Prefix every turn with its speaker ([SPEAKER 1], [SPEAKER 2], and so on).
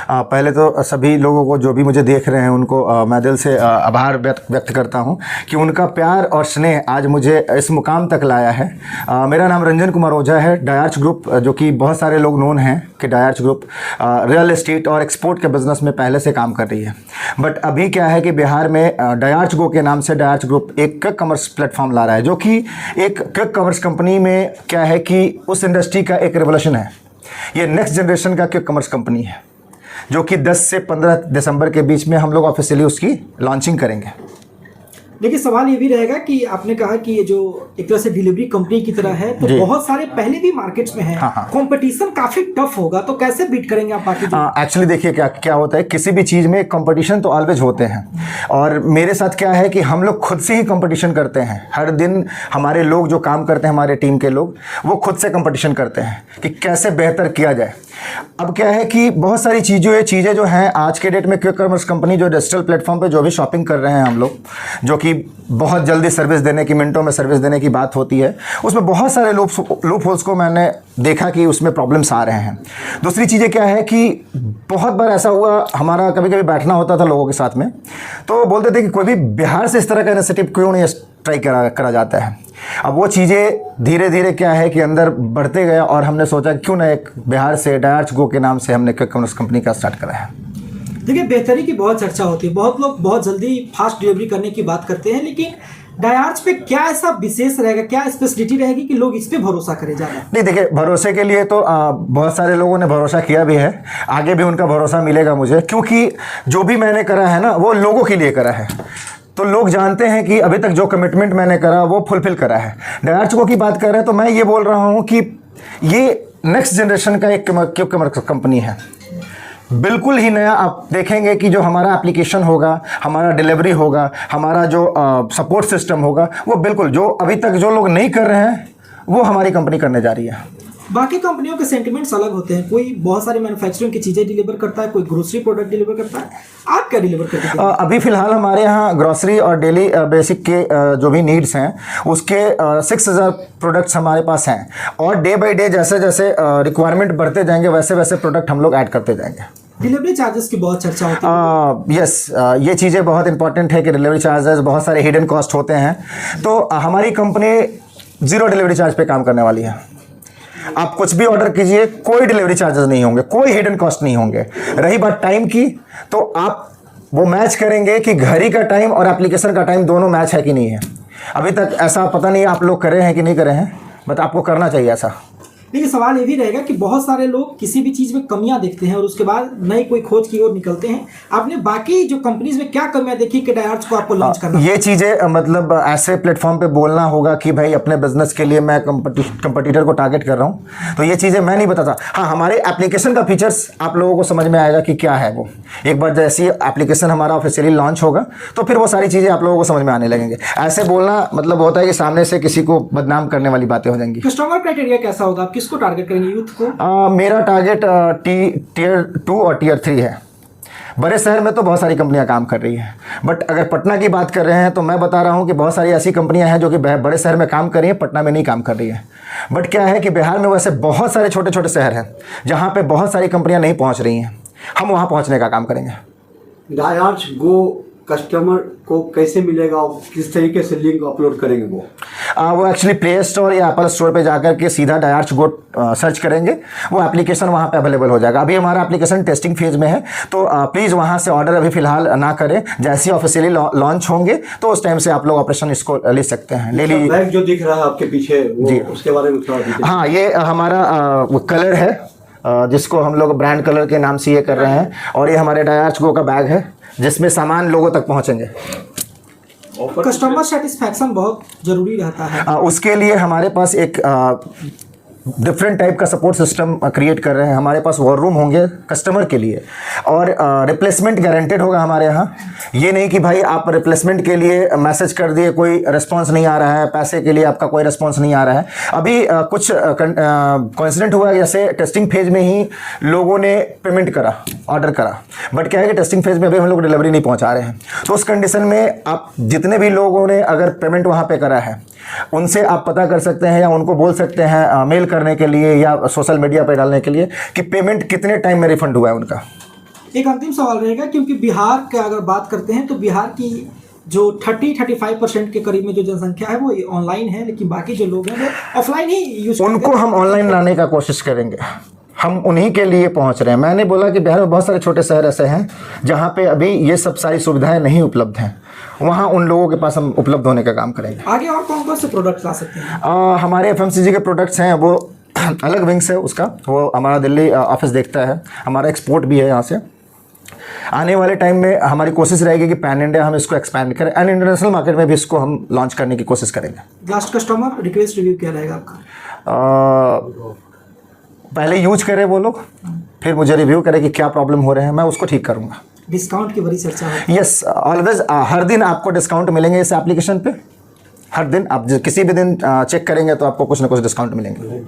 [SPEAKER 1] पहले तो सभी लोगों को जो भी मुझे देख रहे हैं उनको मैं दिल से आभार व्यक्त करता हूं कि उनका प्यार और स्नेह आज मुझे इस मुकाम तक लाया है। मेरा नाम रंजन कुमार ओझा है। डायार्च ग्रुप, जो कि बहुत सारे लोग नोन हैं कि डायार्च ग्रुप रियल एस्टेट और एक्सपोर्ट के बिज़नेस में पहले से काम कर रही है। बट अभी क्या है कि बिहार में डायार्च गो के नाम से डायार्च ग्रुप एक क्विक कॉमर्स प्लेटफॉर्म ला रहा है, जो कि एक क्विक कॉमर्स कंपनी में क्या है कि उस इंडस्ट्री का एक रेवोल्यूशन है। ये नेक्स्ट जनरेशन का क्विक कॉमर्स कंपनी है, जो कि 10 से 15 दिसंबर के बीच में हम लोग ऑफिशियली उसकी लॉन्चिंग करेंगे।
[SPEAKER 2] देखिए, सवाल ये भी रहेगा कि आपने कहा कि ये जो एक तरह से डिलीवरी कंपनी की तरह है, तो बहुत सारे पहले भी मार्केट्स में है। कंपटीशन काफी टफ होगा, तो कैसे बीट करेंगे आप बाकी?
[SPEAKER 1] एक्चुअली देखिए क्या होता है, किसी भी चीज़ में कंपटीशन तो ऑलवेज होते हैं, और मेरे साथ क्या है कि हम लोग खुद से ही कंपटीशन करते हैं। हर दिन हमारे लोग जो काम करते हैं, हमारे टीम के लोग, वो खुद से कंपटीशन करते हैं कि कैसे बेहतर किया जाए। अब क्या है कि बहुत सारी चीज़ें जो हैं आज के डेट में, क्विक कॉमर्स कंपनी जो डिजिटल प्लेटफॉर्म पे जो भी शॉपिंग कर रहे हैं हम लोग, जो कि बहुत जल्दी सर्विस देने की, मिनटों में सर्विस देने की बात होती है, उसमें बहुत सारे लूप होल्स को मैंने देखा कि उसमें प्रॉब्लम्स आ रहे हैं। दूसरी चीज़ें क्या है कि बहुत बार ऐसा हुआ, हमारा कभी कभी बैठना होता था लोगों के साथ में, तो बोलते थे कि कोई भी बिहार से इस तरह का इनिशिएटिव क्यों नहीं ट्राई करा जाता है। अब वो चीज़ें धीरे धीरे क्या है कि अंदर बढ़ते गया, और हमने सोचा क्यों ना एक बिहार से डायार्च गो के नाम से हमने क्विक कॉमर्स कंपनी का स्टार्ट करा है।
[SPEAKER 2] देखिए, बेहतरी की बहुत चर्चा होती है, बहुत लोग बहुत जल्दी फास्ट डिलीवरी करने की बात करते हैं, लेकिन डायार्च पे क्या ऐसा विशेष रहेगा, क्या स्पेशलिटी रहेगी कि लोग इस पे भरोसा करें ज़्यादा?
[SPEAKER 1] नहीं, देखिए, भरोसे के लिए तो बहुत सारे लोगों ने भरोसा किया भी है, आगे भी उनका भरोसा मिलेगा मुझे, क्योंकि जो भी मैंने करा है ना, वो लोगों के लिए करा है। तो लोग जानते हैं कि अभी तक जो कमिटमेंट मैंने करा वो फुलफिल करा है। डायार्च गो की बात कर रहे हैं तो मैं ये बोल रहा हूँ कि ये नेक्स्ट जनरेशन का एक क्विक कॉमर्स कंपनी है, बिल्कुल ही नया। आप देखेंगे कि जो हमारा एप्लीकेशन होगा, हमारा डिलीवरी होगा, हमारा जो सपोर्ट सिस्टम होगा, वो बिल्कुल जो अभी तक जो लोग नहीं कर रहे हैं वो हमारी कंपनी करने जा रही है।
[SPEAKER 2] बाकी कंपनियों के सेंटिमेंट्स अलग होते हैं, कोई बहुत सारी मैन्युफैक्चरिंग की चीज़ें डिलीवर करता है, कोई ग्रोसरी प्रोडक्ट डिलीवर करता है, आप क्या डिलीवर करते हैं?
[SPEAKER 1] अभी फ़िलहाल हमारे यहाँ ग्रोसरी और डेली बेसिक के जो भी नीड्स हैं उसके 6000 प्रोडक्ट्स हमारे पास हैं, और डे बाई डे जैसे जैसे रिक्वायरमेंट बढ़ते जाएंगे वैसे वैसे प्रोडक्ट हम लोग ऐड करते जाएंगे।
[SPEAKER 2] डिलीवरी चार्जेस की बहुत चर्चा होती है।
[SPEAKER 1] यस, ये चीज़ें बहुत इंपॉर्टेंट है कि डिलीवरी चार्जेस, बहुत सारे हिडन कॉस्ट होते हैं, तो हमारी कंपनी 0 डिलीवरी चार्ज पे काम करने वाली है। आप कुछ भी ऑर्डर कीजिए, कोई डिलीवरी चार्जेस नहीं होंगे, कोई हिडन कॉस्ट नहीं होंगे। रही बात टाइम की, तो आप वो मैच करेंगे कि घड़ी का टाइम और एप्लीकेशन का टाइम दोनों मैच है कि नहीं है। अभी तक ऐसा पता नहीं आप लोग करे हैं कि नहीं करे हैं, बट आपको करना चाहिए ऐसा।
[SPEAKER 2] देखिए, सवाल ये भी रहेगा कि बहुत सारे लोग किसी भी चीज़ में कमियां देखते हैं और उसके बाद नई कोई खोज की ओर निकलते हैं। आपने बाकी जो कंपनीज में क्या कमियां देखी कि डायार्च को आपको लॉन्च करना?
[SPEAKER 1] ये चीज़ें मतलब ऐसे प्लेटफॉर्म पे बोलना होगा कि भाई अपने बिजनेस के लिए मैं कंपटीटर को टारगेट कर रहा हूँ, तो ये चीज़ें मैं नहीं बताता। हाँ, हमारे एप्लीकेशन का फीचर्स आप लोगों को समझ में आएगा कि क्या है वो। एक बार जैसे एप्लीकेशन हमारा ऑफिशियली लॉन्च होगा तो फिर वो सारी चीज़ें आप लोगों को समझ में आने लगेंगे। ऐसे बोलना मतलब होता है कि सामने से किसी को बदनाम करने वाली बातें हो जाएंगी।
[SPEAKER 2] कस्टमर क्राइटेरिया कैसा होगा, आप किसको टारगेट करेंगे? यूथ को?
[SPEAKER 1] मेरा टारगेट टियर 2 और टियर 3 है। बड़े शहर में तो बहुत सारी कंपनियां काम कर रही हैं, बट अगर पटना की बात कर रहे हैं तो मैं बता रहा हूं कि बहुत सारी ऐसी कंपनियां हैं जो कि बड़े शहर में काम कर रही हैं, पटना में नहीं काम कर रही हैं। बट क्या है कि बिहार में वैसे बहुत सारे छोटे छोटे शहर हैं जहां पे बहुत सारी कंपनियां नहीं पहुंच रही हैं। हम वहां पहुंचने का काम करेंगे।
[SPEAKER 3] डायार्च गो कस्टमर को कैसे मिलेगा और किस तरीके से लिंक अपलोड करेंगे?
[SPEAKER 1] वो एक्चुअली प्ले स्टोर या एप्पल स्टोर पे जाकर के सीधा डायार्च गो सर्च करेंगे, वो एप्लीकेशन वहाँ पे अवेलेबल हो जाएगा। अभी हमारा एप्लीकेशन टेस्टिंग फेज में है, तो प्लीज़ वहाँ से ऑर्डर अभी फ़िलहाल ना करें। जैसे ही ऑफिशियली लॉन्च होंगे तो उस टाइम से आप लोग ऑपरेशन इसको ले सकते हैं। ले लीजिए।
[SPEAKER 3] बैग जो दिख रहा है आपके पीछे, जी, उसके बारे में थोड़ा दीजिए।
[SPEAKER 1] हाँ, ये हमारा कलर है जिसको हम लोग ब्रांड कलर के नाम से ये कर रहे हैं, और ये हमारे डायार्च गो का बैग है जिसमें सामान लोगों तक पहुंचेंगे।
[SPEAKER 2] कस्टमर सेटिस्फैक्शन बहुत जरूरी रहता है,
[SPEAKER 1] उसके लिए हमारे पास एक डिफरेंट टाइप का सपोर्ट सिस्टम क्रिएट कर रहे हैं। हमारे पास वॉर रूम होंगे कस्टमर के लिए, और रिप्लेसमेंट गारंटेड होगा हमारे यहाँ। ये नहीं कि भाई आप रिप्लेसमेंट के लिए मैसेज कर दिए, कोई रिस्पांस नहीं आ रहा है, पैसे के लिए आपका कोई रिस्पांस नहीं आ रहा है। अभी कुछ कोइंसिडेंट हुआ, जैसे टेस्टिंग फेज में ही लोगों ने पेमेंट करा, ऑर्डर करा, बट क्या है कि टेस्टिंग फेज में अभी हम लोग डिलीवरी नहीं पहुँचा रहे हैं। तो उस कंडीशन में आप जितने भी लोगों ने अगर पेमेंट वहाँ पर करा है उनसे आप पता कर सकते हैं या उनको बोल सकते हैं मेल करने के लिए या सोशल मीडिया पे डालने के लिए कि पेमेंट कितने टाइम में रिफंड हुआ है उनका।
[SPEAKER 2] एक अंतिम सवाल रहेगा, क्योंकि बिहार का अगर बात करते हैं तो बिहार की जो 30-35% के करीब में जो जनसंख्या है वो ऑनलाइन है, लेकिन बाकी जो लोग हैं वो ऑफलाइन ही यूज
[SPEAKER 1] उनको हम ऑनलाइन लाने का कोशिश करेंगे, हम उन्हीं के लिए पहुंच रहे हैं। मैंने बोला कि बिहार में बहुत सारे छोटे शहर ऐसे हैं जहां पे अभी ये सब सारी सुविधाएं नहीं उपलब्ध हैं, वहां उन लोगों के पास हम उपलब्ध होने का काम करेंगे।
[SPEAKER 2] आगे और कौन कौन से प्रोडक्ट ला सकते हैं?
[SPEAKER 1] हमारे FMCG के प्रोडक्ट्स हैं, वो अलग विंग्स है उसका, वो हमारा दिल्ली ऑफिस देखता है, हमारा एक्सपोर्ट भी है यहाँ से। आने वाले टाइम में हमारी कोशिश रहेगी कि पैन इंडिया हम इसको एक्सपैंड करें एंड इंटरनेशनल मार्केट में भी इसको हम लॉन्च करने की कोशिश करेंगे।
[SPEAKER 2] लास्ट कस्टमर रिक्वेस्ट रिव्यू क्या रहेगा आपका?
[SPEAKER 1] पहले यूज करें वो लोग, फिर मुझे रिव्यू करें कि क्या प्रॉब्लम हो रहे हैं, मैं उसको ठीक करूँगा।
[SPEAKER 2] डिस्काउंट की बड़ी चर्चा है।
[SPEAKER 1] यस, ऑलवेज, हर दिन आपको डिस्काउंट मिलेंगे इस एप्लीकेशन पे। हर दिन आप किसी भी दिन चेक करेंगे तो आपको कुछ ना कुछ डिस्काउंट मिलेंगे।